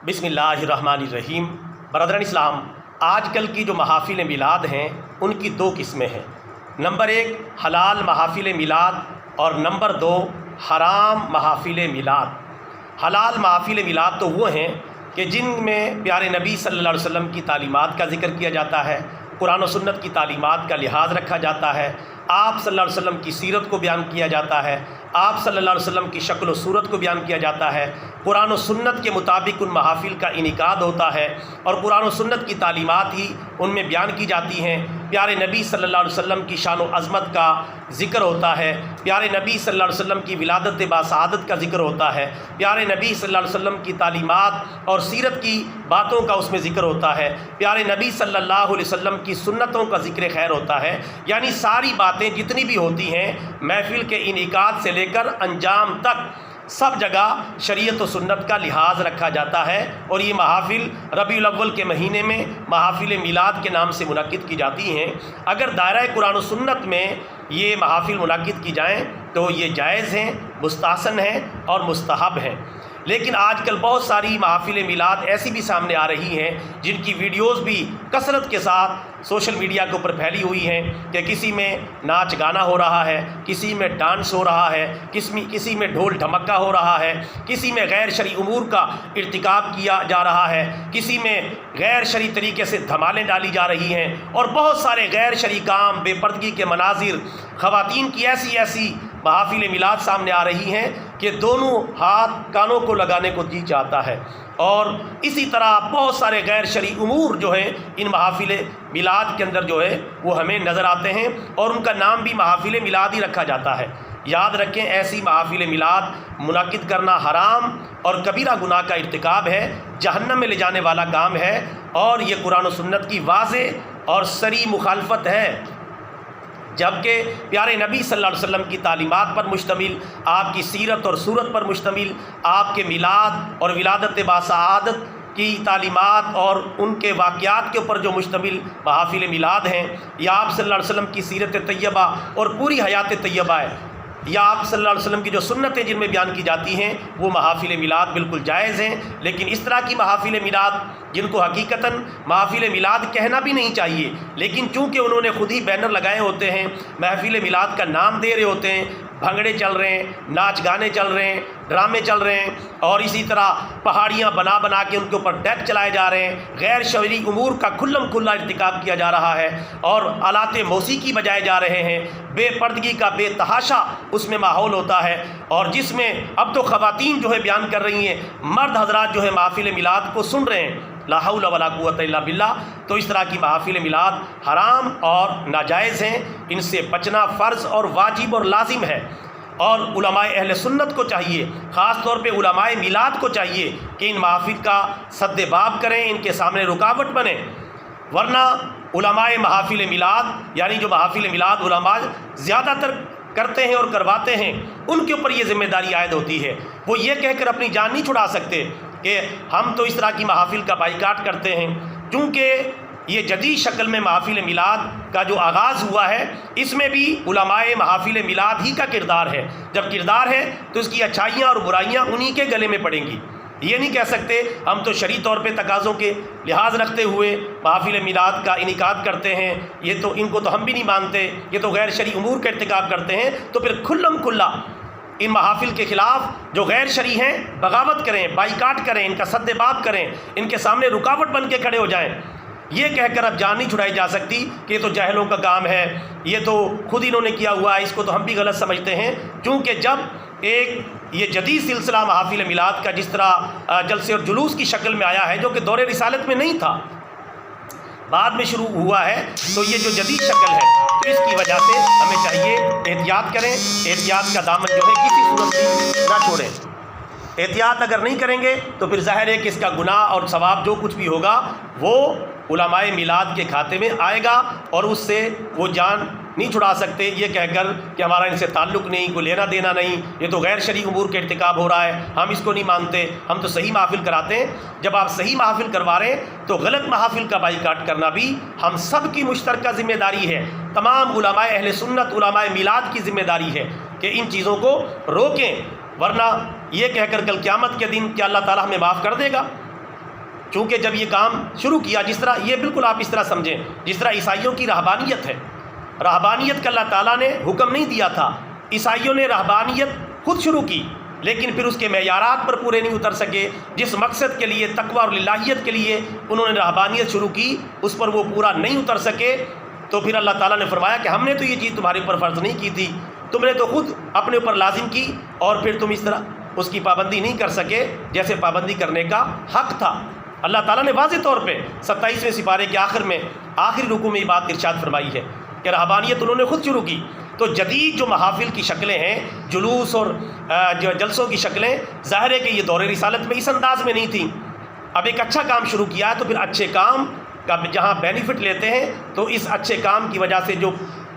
بسم اللہ الرحمن الرحیم۔ برادران اسلام، آج کل کی جو محافل میلاد ہیں ان کی دو قسمیں ہیں۔ نمبر ایک حلال محافل میلاد اور نمبر دو حرام محافل میلاد۔ حلال محافل میلاد تو وہ ہیں کہ جن میں پیارے نبی صلی اللہ علیہ وسلم کی تعلیمات کا ذکر کیا جاتا ہے، قرآن و سنت کی تعلیمات کا لحاظ رکھا جاتا ہے، آپ صلی اللہ علیہ وسلم کی سیرت کو بیان کیا جاتا ہے، آپ صلی اللہ علیہ وسلم کی شکل و صورت کو بیان کیا جاتا ہے، قرآن و سنت کے مطابق ان محافل کا انعقاد ہوتا ہے اور قرآن و سنت کی تعلیمات ہی ان میں بیان کی جاتی ہیں۔ پیارے نبی صلی اللہ علیہ وسلم کی شان و عظمت کا ذکر ہوتا ہے، پیارے نبی صلی اللہ علیہ وسلم کی ولادت باسعادت کا ذکر ہوتا ہے، پیارے نبی صلی اللہ علیہ وسلم کی تعلیمات اور سیرت کی باتوں کا اس میں ذکر ہوتا ہے، پیارے نبی صلی اللہ علیہ وسلم کی سنتوں کا ذکر خیر ہوتا ہے۔ یعنی ساری باتیں جتنی بھی ہوتی ہیں محفل کے انعقاد سے لے کر انجام تک سب جگہ شریعت و سنت کا لحاظ رکھا جاتا ہے، اور یہ محافل ربیع الاول کے مہینے میں محافل میلاد کے نام سے منعقد کی جاتی ہیں۔ اگر دائرہ قرآن و سنت میں یہ محافل منعقد کی جائیں تو یہ جائز ہیں، مستحسن ہیں اور مستحب ہیں۔ لیکن آج کل بہت ساری محافل میلاد ایسی بھی سامنے آ رہی ہیں جن کی ویڈیوز بھی کثرت کے ساتھ سوشل میڈیا کے اوپر پھیلی ہوئی ہیں کہ کسی میں ناچ گانا ہو رہا ہے، کسی میں ڈانس ہو رہا ہے، کسی میں ڈھول ڈھمکا ہو رہا ہے، کسی میں غیر شرعی امور کا ارتکاب کیا جا رہا ہے، کسی میں غیر شرعی طریقے سے دھمالیں ڈالی جا رہی ہیں، اور بہت سارے غیر شرعی کام، بے پردگی کے مناظر، خواتین کی ایسی محافل میلاد سامنے آ رہی ہیں کہ دونوں ہاتھ کانوں کو لگانے کو جی چاہتا ہے۔ اور اسی طرح بہت سارے غیر شرعی امور جو ہیں ان محافل میلاد کے اندر جو ہے وہ ہمیں نظر آتے ہیں، اور ان کا نام بھی محافل میلاد ہی رکھا جاتا ہے۔ یاد رکھیں، ایسی محافل میلاد منعقد کرنا حرام اور کبیرہ گناہ کا ارتکاب ہے، جہنم میں لے جانے والا کام ہے، اور یہ قرآن و سنت کی واضح اور صریح مخالفت ہے۔ جبکہ پیارے نبی صلی اللہ علیہ وسلم کی تعلیمات پر مشتمل، آپ کی سیرت اور صورت پر مشتمل، آپ کے میلاد اور ولادت باسعادت کی تعلیمات اور ان کے واقعات کے اوپر جو مشتمل محافل میلاد ہیں، یا آپ صلی اللہ علیہ وسلم کی سیرت طیبہ اور پوری حیات طیبہ ہے، یا آپ صلی اللہ علیہ وسلم کی جو سنتیں جن میں بیان کی جاتی ہیں، وہ محافل میلاد بالکل جائز ہیں۔ لیکن اس طرح کی محافل میلاد جن کو حقیقتاً محافل میلاد کہنا بھی نہیں چاہیے، لیکن چونکہ انہوں نے خود ہی بینر لگائے ہوتے ہیں، محفل میلاد کا نام دے رہے ہوتے ہیں، بھنگڑے چل رہے ہیں، ناچ گانے چل رہے ہیں، ڈرامے چل رہے ہیں، اور اسی طرح پہاڑیاں بنا کے ان کے اوپر ڈیک چلائے جا رہے ہیں، غیر شرعی امور کا کھلم کھلا ارتکاب کیا جا رہا ہے، اور آلات موسیقی بجائے جا رہے ہیں، بے پردگی کا بے تحاشا اس میں ماحول ہوتا ہے، اور جس میں اب تو خواتین جو ہے بیان کر رہی ہیں، مرد حضرات جو ہے محافل میلاد کو سن رہے ہیں، لا حول ولا قوت الا باللہ۔ تو اس طرح کی محافل میلاد حرام اور ناجائز ہیں، ان سے بچنا فرض اور واجب اور لازم ہے، اور علماء اہل سنت کو چاہیے، خاص طور پہ علماء میلاد کو چاہیے کہ ان محافل کا سد باب کریں، ان کے سامنے رکاوٹ بنیں، ورنہ علماء محافل میلاد، یعنی جو محافل میلاد علماء زیادہ تر کرتے ہیں اور کرواتے ہیں، ان کے اوپر یہ ذمہ داری عائد ہوتی ہے۔ وہ یہ کہہ کر اپنی جان نہیں چھڑا سکتے کہ ہم تو اس طرح کی محافل کا بائیکاٹ کرتے ہیں، کیونکہ یہ جدید شکل میں محافل میلاد کا جو آغاز ہوا ہے، اس میں بھی علماء محافل میلاد ہی کا کردار ہے۔ جب کردار ہے تو اس کی اچھائیاں اور برائیاں انہی کے گلے میں پڑیں گی۔ یہ نہیں کہہ سکتے ہم تو شرعی طور پہ تقاضوں کے لحاظ رکھتے ہوئے محافل میلاد کا انعقاد کرتے ہیں، یہ تو ان کو تو ہم بھی نہیں مانتے، یہ تو غیر شرعی امور کا ارتکاب کرتے ہیں، تو پھر کھلم کھلا ان محافل کے خلاف جو غیر شرعی ہیں بغاوت کریں، بائیکاٹ کریں، ان کا سد باب کریں، ان کے سامنے رکاوٹ بن کے کھڑے ہو جائیں۔ یہ کہہ کر اب جان نہیں چھڑائی جا سکتی کہ یہ تو جاہلوں کا کام ہے، یہ تو خود انہوں نے کیا ہوا ہے، اس کو تو ہم بھی غلط سمجھتے ہیں۔ کیونکہ جب ایک یہ جدید سلسلہ محافل میلاد کا جس طرح جلسے اور جلوس کی شکل میں آیا ہے، جو کہ دور رسالت میں نہیں تھا، بعد میں شروع ہوا ہے، تو یہ جو جدید شکل ہے، تو اس کی وجہ سے ہمیں چاہیے احتیاط کریں، احتیاط کا دامن جو ہے کسی صورت میں نہ چھوڑیں۔ احتیاط اگر نہیں کریں گے تو پھر ظاہر ہے کہ اس کا گناہ اور ثواب جو کچھ بھی ہوگا وہ علماء میلاد کے کھاتے میں آئے گا، اور اس سے وہ جان نہیں چھڑا سکتے یہ کہہ کر کہ ہمارا ان سے تعلق نہیں، کوئی لینا دینا نہیں، یہ تو غیر شرعی امور کے ارتکاب ہو رہا ہے، ہم اس کو نہیں مانتے، ہم تو صحیح محافل کراتے ہیں۔ جب آپ صحیح محافل کروا رہے ہیں تو غلط محافل کا بائیکاٹ کرنا بھی ہم سب کی مشترکہ ذمہ داری ہے، تمام علماء اہل سنت، علماء میلاد کی ذمہ داری ہے کہ ان چیزوں کو روکیں، ورنہ یہ کہہ کر کل قیامت کے دن کہ اللہ تعالیٰ ہمیں معاف کر دے گا، چونکہ جب یہ کام شروع کیا، جس طرح یہ بالکل آپ اس طرح سمجھیں جس طرح عیسائیوں کی رہبانیت ہے، رہبانیت کا اللہ تعالیٰ نے حکم نہیں دیا تھا، عیسائیوں نے رہبانیت خود شروع کی، لیکن پھر اس کے معیارات پر پورے نہیں اتر سکے، جس مقصد کے لیے تقویٰ اور للہیت کے لیے انہوں نے رہبانیت شروع کی اس پر وہ پورا نہیں اتر سکے، تو پھر اللہ تعالیٰ نے فرمایا کہ ہم نے تو یہ چیز تمہارے اوپر فرض نہیں کی تھی، تم نے تو خود اپنے اوپر لازم کی، اور پھر تم اس طرح اس کی پابندی نہیں کر سکے جیسے پابندی کرنے کا حق تھا۔ اللہ تعالیٰ نے واضح طور پہ 27ویں سپارے کے آخر میں آخری رکوع میں یہ بات ارشاد فرمائی ہے کہ رہبانیت انہوں نے خود شروع کی۔ تو جدید جو محافل کی شکلیں ہیں، جلوس اور جو جلسوں کی شکلیں، ظاہر ہے کہ یہ دور رسالت میں اس انداز میں نہیں تھیں۔ اب ایک اچھا کام شروع کیا ہے تو پھر اچھے کام کا جہاں بینیفٹ لیتے ہیں تو اس اچھے کام کی وجہ سے جو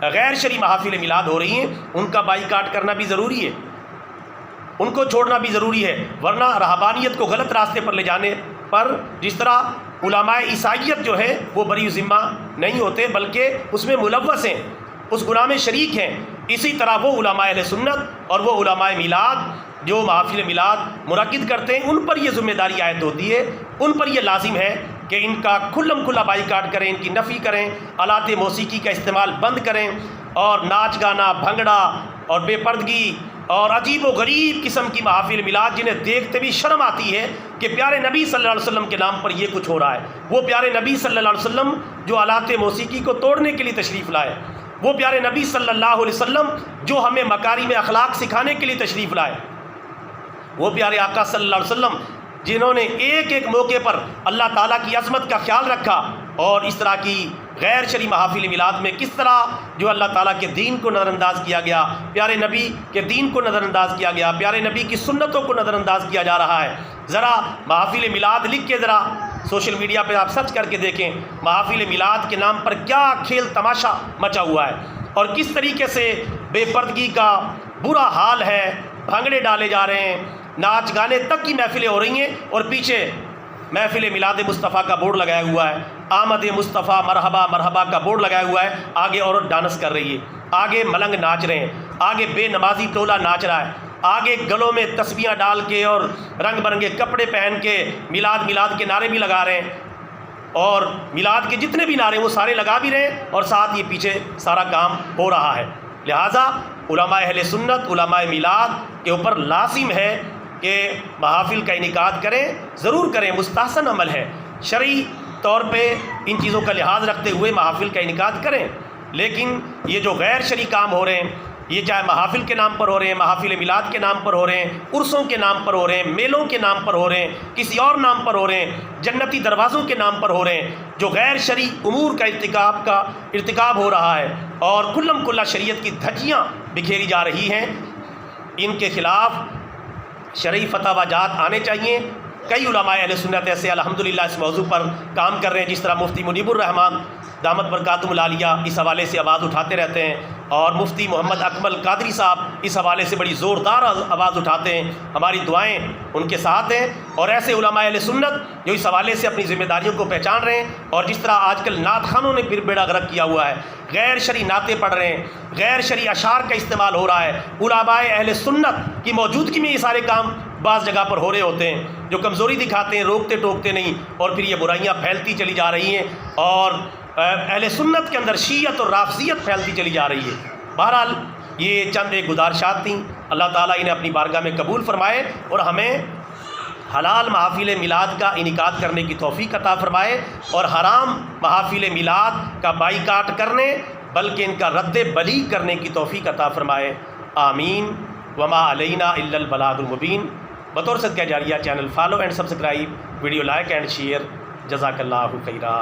غیر شرعی محافل میلاد ہو رہی ہیں ان کا بائیکاٹ کرنا بھی ضروری ہے، ان کو چھوڑنا بھی ضروری ہے، ورنہ رہبانیت کو غلط راستے پر لے جانے پر جس طرح علماء عیسائیت جو ہے وہ بری ذمہ نہیں ہوتے بلکہ اس میں ملوث ہیں، اس گناہ میں شریک ہیں، اسی طرح وہ علماء اہل سنت اور وہ علماء میلاد جو محافل میلاد منعقد کرتے ہیں ان پر یہ ذمہ داری عائد ہوتی ہے، ان پر یہ لازم ہے کہ ان کا کھلم کھلا بائیکاٹ کریں، ان کی نفی کریں، آلات موسیقی کا استعمال بند کریں، اور ناچ گانا، بھنگڑا اور بے پردگی اور عجیب و غریب قسم کی محافل میلاد جنہیں دیکھتے بھی شرم آتی ہے کہ پیارے نبی صلی اللہ علیہ وسلم کے نام پر یہ کچھ ہو رہا ہے، وہ پیارے نبی صلی اللہ علیہ وسلم جو آلات موسیقی کو توڑنے کے لیے تشریف لائے، وہ پیارے نبی صلی اللہ علیہ وسلم جو ہمیں مکارم اخلاق سکھانے کے لیے تشریف لائے، وہ پیارے آقا صلی اللہ علیہ وسلم جنہوں نے ایک ایک موقع پر اللہ تعالیٰ کی عظمت کا خیال رکھا، اور اس طرح کی غیر شرعی محافل میلاد میں کس طرح جو اللہ تعالیٰ کے دین کو نظر انداز کیا گیا، پیارے نبی کے دین کو نظر انداز کیا گیا، پیارے نبی کی سنتوں کو نظر انداز کیا جا رہا ہے۔ ذرا محافل میلاد لکھ کے ذرا سوشل میڈیا پہ آپ سرچ کر کے دیکھیں محافل میلاد کے نام پر کیا کھیل تماشا مچا ہوا ہے، اور کس طریقے سے بے پردگی کا برا حال ہے، بھنگڑے ڈالے جا رہے ہیں، ناچ گانے تک کی محفلیں ہو رہی ہیں، اور پیچھے محفل میلاد مصطفیٰ کا بورڈ لگایا ہوا ہے، آمد مصطفیٰ مرحبا مرحبا کا بورڈ لگایا ہوا ہے، آگے عورت ڈانس کر رہی ہے، آگے ملنگ ناچ رہے ہیں، آگے بے نمازی ٹولہ ناچ رہا ہے، آگے گلوں میں تسبیحاں ڈال کے اور رنگ برنگے کپڑے پہن کے میلاد میلاد کے نعرے بھی لگا رہے ہیں، اور میلاد کے جتنے بھی نعرے وہ سارے لگا بھی رہے ہیں، اور ساتھ یہ پیچھے سارا کام ہو رہا ہے۔ لہٰذا علماء اہل سنت، علماء میلاد کے اوپر لازم ہے کہ محافل کا انعقاد کریں، ضرور کریں، مستحسن عمل ہے، شرعی طور پہ ان چیزوں کا لحاظ رکھتے ہوئے محافل کا انعقاد کریں، لیکن یہ جو غیر شرعی کام ہو رہے ہیں، یہ چاہے محافل کے نام پر ہو رہے ہیں، محافل میلاد کے نام پر ہو رہے ہیں، عرسوں کے نام پر ہو رہے ہیں، میلوں کے نام پر ہو رہے ہیں، کسی اور نام پر ہو رہے ہیں، جنتی دروازوں کے نام پر ہو رہے ہیں، جو غیر شرعی امور کا ارتکاب ہو رہا ہے اور کھلم کھلا شریعت کی دھجیاں بکھیری جا رہی ہیں، ان کے خلاف شرعی فتویٰ جات آنے چاہیے۔ کئی علماء اہل سنت ایسے الحمدللہ اس موضوع پر کام کر رہے ہیں، جس طرح مفتی منیب الرحمان دامت برکاتہم العالیہ اس حوالے سے آواز اٹھاتے رہتے ہیں، اور مفتی محمد اکمل قادری صاحب اس حوالے سے بڑی زوردار آواز اٹھاتے ہیں، ہماری دعائیں ان کے ساتھ ہیں، اور ایسے علماء اہل سنت جو اس حوالے سے اپنی ذمہ داریوں کو پہچان رہے ہیں، اور جس طرح آج کل نعت خوانوں نے پھر بیڑا غرق کیا ہوا ہے، غیر شرعی نعتیں پڑھ رہے ہیں، غیر شرعی اشعار کا استعمال ہو رہا ہے، علماء اہل سنت کی موجودگی میں یہ سارے کام بعض جگہ پر ہو رہے ہوتے ہیں، جو کمزوری دکھاتے ہیں، روکتے ٹوکتے نہیں، اور پھر یہ برائیاں پھیلتی چلی جا رہی ہیں، اور اہل سنت کے اندر شیعت اور رافضیت پھیلتی چلی جا رہی ہے۔ بہرحال یہ چند ایک گزارشات تھیں، اللہ تعالیٰ انہیں اپنی بارگاہ میں قبول فرمائے اور ہمیں حلال محافل میلاد کا انعقاد کرنے کی توفیق عطا فرمائے، اور حرام محافل میلاد کا بائیکاٹ کرنے بلکہ ان کا رد بلیغ کرنے کی توفیق عطا فرمائے، آمین۔ وما علینا الا البلاغ المبین۔ بطور صدقہ جاریہ channel follow and subscribe, video like and share, جزاک اللہ خیرا۔